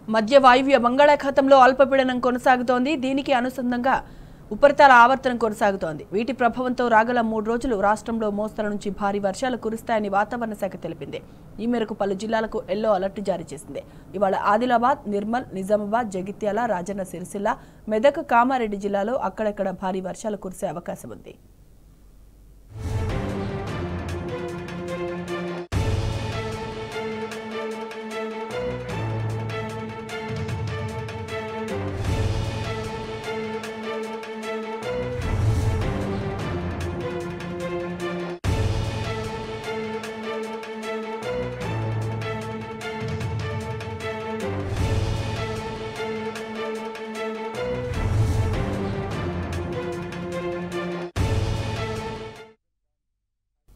మధ్య వాయువ్య బంగాళాఖాతంలో అల్పపీడనం కొనసాగుతోంది. దీనికి అనుసంధానంగా ఉపరితల ఆవర్తనం కొనసాగుతోంది. వీటి ప్రభావంతో రాగల 3 రోజులు రాష్ట్రంలో మోస్తరు నుంచి భారీ వర్షాలు కురుస్తాయని వాతావరణ శాఖ తెలిపింది. ఈ మేరకు పలు జిల్లాలకు ఎల్లో అలర్ట్ జారీ చేసింది. ఇవాళ ఆదిలాబాద్, నిర్మల్, నిజామాబాద్, జగిత్యాల, రాజన్న సిరిసిల్ల, మెదక్, కామారెడ్డి జిల్లాలో అక్కడక్కడ భారీ వర్షాలు కురిసే అవకాశం ఉంది.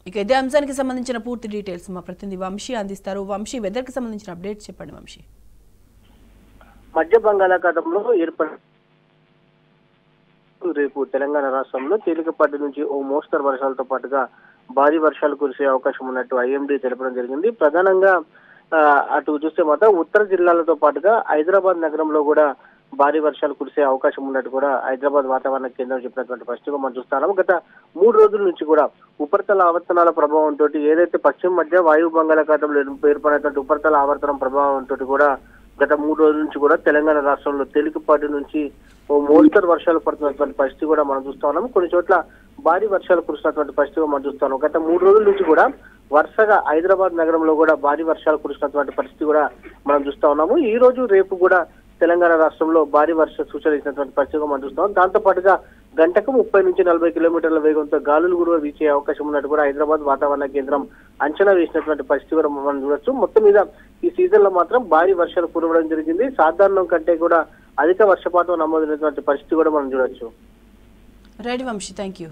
ఇక ఇదే అంశానికి సంబంధించిన పూర్తి డీటెయిల్స్ మా ప్రతినిధి వంశీ అందిస్తారు. వంశీ, వెదర్ కి సంబంధించిన అప్డేట్స్ చెప్పండి వంశీ. మధ్య బంగాళాఖాతంలో రేపు తెలంగాణ రాష్ట్రంలో తేలికపాటి నుంచి ఓ మోస్తరు వర్షాలతో పాటుగా భారీ వర్షాలు కురిసే అవకాశం ఉన్నట్టు ఐఎండీ తెలపడం జరిగింది. ప్రధానంగా అటు చూస్తే మాత్రం ఉత్తర జిల్లాలతో పాటుగా హైదరాబాద్ నగరంలో కూడా భారీ వర్షాలు కురిసే అవకాశం ఉన్నట్టు కూడా హైదరాబాద్ వాతావరణ కేంద్రం చెప్పినటువంటి పరిస్థితిగా మనం చూస్తున్నాము. గత 3 రోజుల నుంచి కూడా ఉపరితల ఆవర్తనాల ప్రభావంతో ఏదైతే పశ్చిమ మధ్య వాయువు బంగాళాఖాతంలో ఏర్పడినటువంటి ఉపరితల ఆవర్తనం ప్రభావంతో కూడా గత 3 రోజుల నుంచి కూడా తెలంగాణ రాష్ట్రంలో తేలికపాటి నుంచి ఓ మోస్తరు వర్షాలు పడుతున్నటువంటి పరిస్థితి కూడా మనం చూస్తా ఉన్నాము. కొన్ని చోట్ల భారీ వర్షాలు కురుస్తున్నటువంటి పరిస్థితిగా మనం చూస్తాము. గత 3 రోజుల నుంచి కూడా వరుసగా హైదరాబాద్ నగరంలో కూడా భారీ వర్షాలు కురుస్తున్నటువంటి పరిస్థితి కూడా మనం చూస్తా ఉన్నాము. ఈ రోజు రేపు కూడా తెలంగాణ రాష్ట్రంలో భారీ వర్ష సూచన ఇచ్చినటువంటి పరిస్థితిగా మనం చూస్తాం. దాంతో పాటుగా గంటకు 30 నుంచి 40 కిలోమీటర్ల వేగంతో గాలులు కూడా వీచే అవకాశం ఉన్నట్టు కూడా హైదరాబాద్ వాతావరణ కేంద్రం అంచనా వేసినటువంటి పరిస్థితి కూడా మనం చూడొచ్చు. మొత్తం మీద ఈ సీజన్ లో మాత్రం భారీ వర్షాలు కురవడం జరిగింది. సాధారణం కంటే కూడా అధిక వర్షపాతం నమోదైనటువంటి పరిస్థితి కూడా మనం చూడొచ్చు. Right Vamshi, thank you.